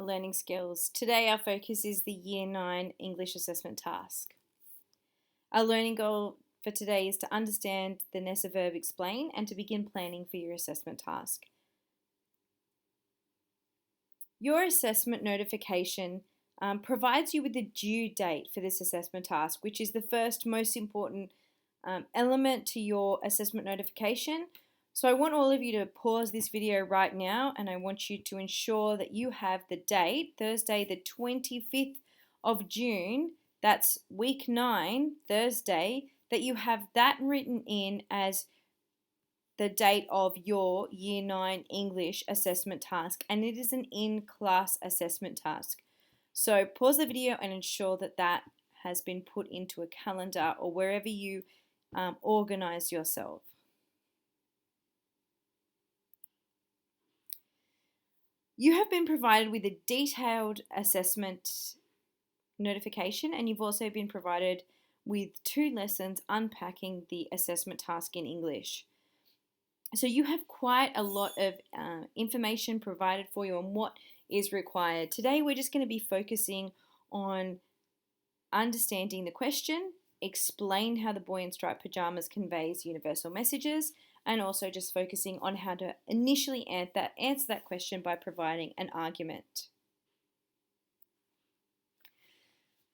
learning skills. Today our focus is the Year 9 English assessment task. Our learning goal for today is to understand the NESA verb explain and to begin planning for your assessment task. Your assessment notification provides you with the due date for this assessment task, which is the first most important element to your assessment notification. So I want all of you to pause this video right now, and I want you to ensure that you have the date, Thursday the 25th of June, that's week 9, Thursday, that you have that written in as the date of your Year 9 English assessment task, and it is an in-class assessment task. So pause the video and ensure that that has been put into a calendar or wherever you organize yourself. You have been provided with a detailed assessment notification, and you've also been provided with 2 lessons unpacking the assessment task in English. So you have quite a lot of information provided for you on what is required. Today we're just going to be focusing on understanding the question, explain how the boy in striped pajamas conveys universal messages, and also just focusing on how to initially answer that question by providing an argument.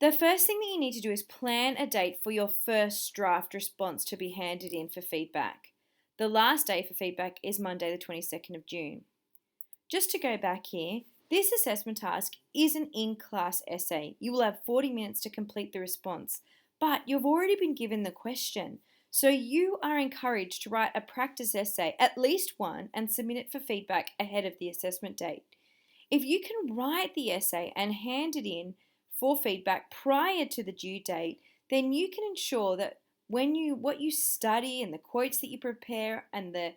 The first thing that you need to do is plan a date for your first draft response to be handed in for feedback. The last day for feedback is Monday the 22nd of June. Just to go back here, this assessment task is an in-class essay. You will have 40 minutes to complete the response, but you've already been given the question. So you are encouraged to write a practice essay, at least one, and submit it for feedback ahead of the assessment date. If you can write the essay and hand it in for feedback prior to the due date, then you can ensure that what you study and the quotes that you prepare and the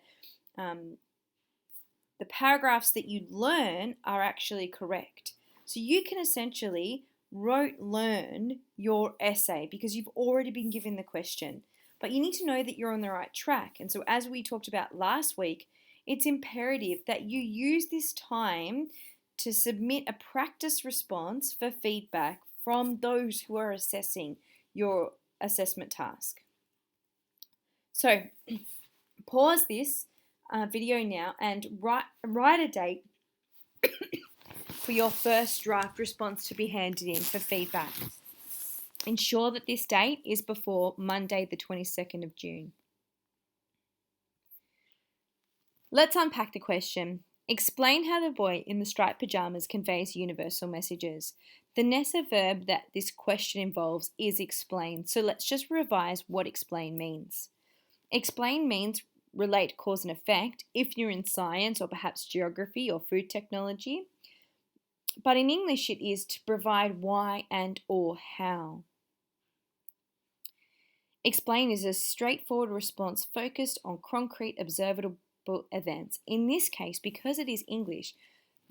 paragraphs that you learn are actually correct. So you can essentially learn your essay because you've already been given the question. But you need to know that you're on the right track. And so as we talked about last week, it's imperative that you use this time to submit a practice response for feedback from those who are assessing your assessment task. So pause this video now and write a date for your first draft response to be handed in for feedback. Ensure that this date is before Monday the 22nd of June. Let's unpack the question. Explain how the boy in the striped pajamas conveys universal messages. The NESA verb that this question involves is explain, so let's just revise what explain means. Explain means relate cause and effect if you're in science or perhaps geography or food technology. But in English it is to provide why and or how. Explain is a straightforward response focused on concrete observable events. In this case, because it is English,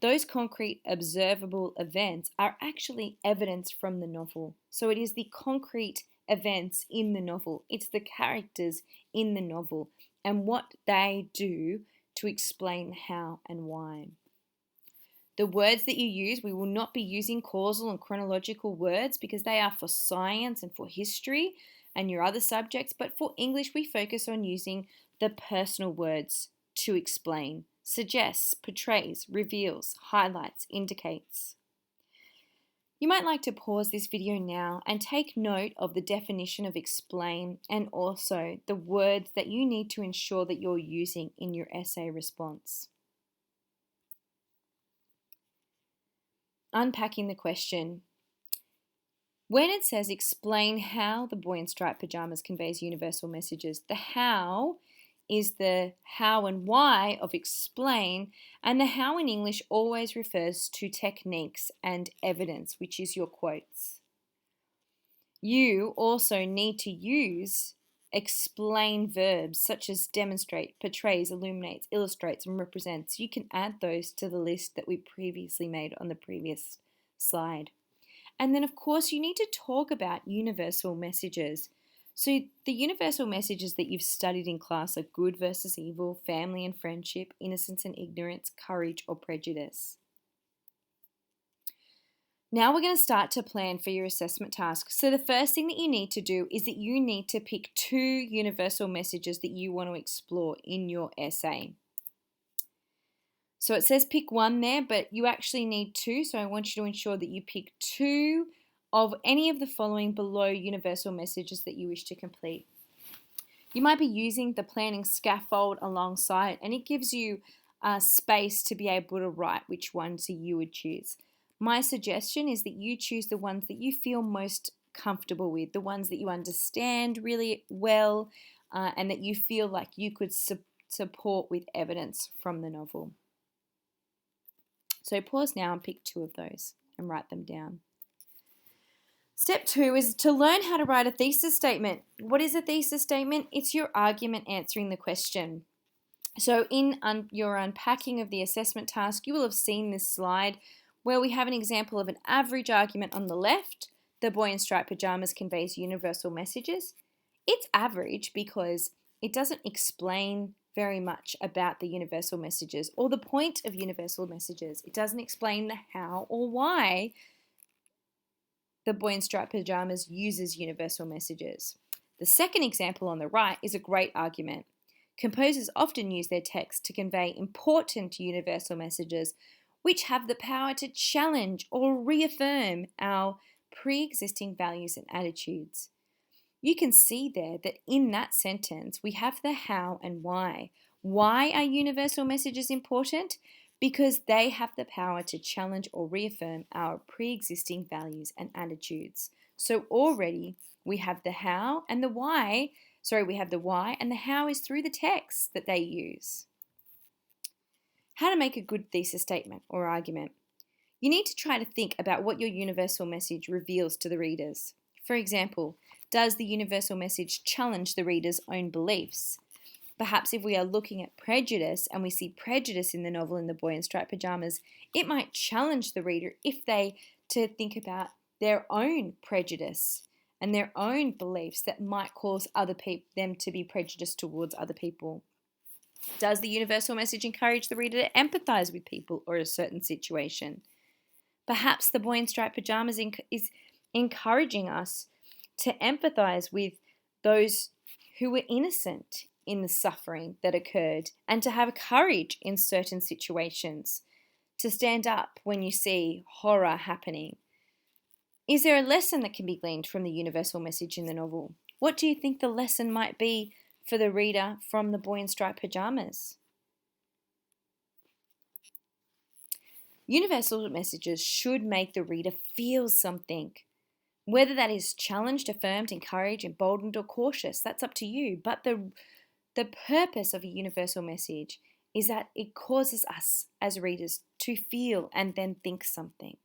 those concrete observable events are actually evidence from the novel. So it is the concrete events in the novel. It's the characters in the novel and what they do to explain how and why. The words that you use, we will not be using causal and chronological words because they are for science and for history and your other subjects, but for English we focus on using the personal words to explain. Suggests, portrays, reveals, highlights, indicates. You might like to pause this video now and take note of the definition of explain and also the words that you need to ensure that you're using in your essay response. Unpacking the question. When it says explain how the boy in striped pajamas conveys universal messages, the how is the how and why of explain, and the how in English always refers to techniques and evidence, which is your quotes. You also need to use explain verbs such as demonstrate, portrays, illuminates, illustrates, and represents. You can add those to the list that we previously made on the previous slide. And then, of course, you need to talk about universal messages. So the universal messages that you've studied in class are good versus evil, family and friendship, innocence and ignorance, courage or prejudice. Now we're going to start to plan for your assessment task. So the first thing that you need to do is that you need to pick 2 universal messages that you want to explore in your essay. So it says pick 1 there, but you actually need 2. So I want you to ensure that you pick 2 of any of the following below universal messages that you wish to complete. You might be using the planning scaffold alongside, and it gives you space to be able to write which ones you would choose. My suggestion is that you choose the ones that you feel most comfortable with, the ones that you understand really well, and that you feel like you could support with evidence from the novel. So pause now and pick 2 of those and write them down. Step 2 is to learn how to write a thesis statement. What is a thesis statement? It's your argument answering the question. So in your unpacking of the assessment task, you will have seen this slide where we have an example of an average argument on the left. The boy in striped pajamas conveys universal messages. It's average because it doesn't explain very much about the universal messages or the point of universal messages. It doesn't explain the how or why the boy in striped pajamas uses universal messages. The second example on the right is a great argument. Composers often use their text to convey important universal messages which have the power to challenge or reaffirm our pre-existing values and attitudes. You can see there that in that sentence we have the how and why. Why are universal messages important? Because they have the power to challenge or reaffirm our pre-existing values and attitudes. So already we have the how and the why. We have the why, and the how is through the text that they use. How to make a good thesis statement or argument. You need to try to think about what your universal message reveals to the readers. For example, does the universal message challenge the reader's own beliefs? Perhaps if we are looking at prejudice and we see prejudice in the novel In the Boy in Striped Pajamas, it might challenge the reader to think about their own prejudice and their own beliefs that might cause them to be prejudiced towards other people. Does the universal message encourage the reader to empathize with people or a certain situation? Perhaps the boy in striped pajamas is encouraging us to empathize with those who were innocent in the suffering that occurred and to have courage in certain situations, to stand up when you see horror happening. Is there a lesson that can be gleaned from the universal message in the novel? What do you think the lesson might be for the reader from The Boy in Striped Pajamas? Universal messages should make the reader feel something. Whether that is challenged, affirmed, encouraged, emboldened, or cautious, that's up to you. But the purpose of a universal message is that it causes us as readers to feel and then think something.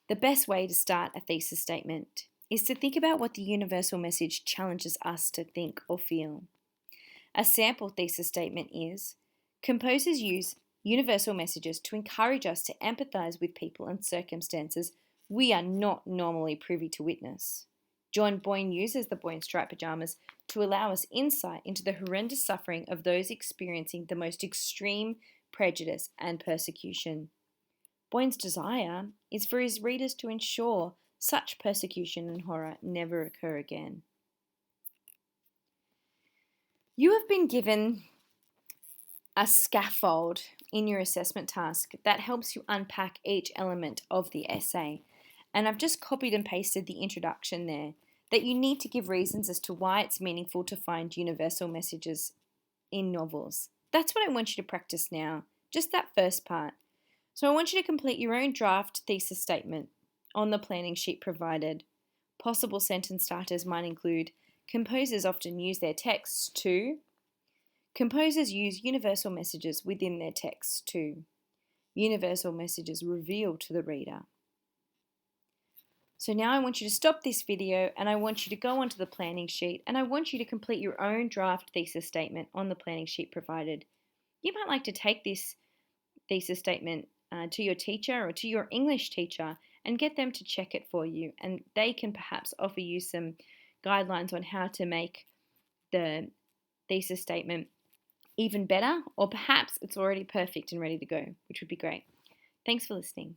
The best way to start a thesis statement is to think about what the universal message challenges us to think or feel. A sample thesis statement is, composers use universal messages to encourage us to empathize with people and circumstances we are not normally privy to witness. John Boyne uses The Boy in Striped Pajamas to allow us insight into the horrendous suffering of those experiencing the most extreme prejudice and persecution. Boyne's desire is for his readers to ensure such persecution and horror never occur again. You have been given a scaffold in your assessment task that helps you unpack each element of the essay. And I've just copied and pasted the introduction there, that you need to give reasons as to why it's meaningful to find universal messages in novels. That's what I want you to practice now, just that first part. So I want you to complete your own draft thesis statement on the planning sheet provided. Possible sentence starters might include, composers often use their texts to. Composers use universal messages within their texts too. Universal messages reveal to the reader. So now I want you to stop this video and I want you to go onto the planning sheet and I want you to complete your own draft thesis statement on the planning sheet provided. You might like to take this thesis statement to your teacher or to your English teacher and get them to check it for you, and they can perhaps offer you some guidelines on how to make the thesis statement even better, or perhaps it's already perfect and ready to go, which would be great. Thanks for listening.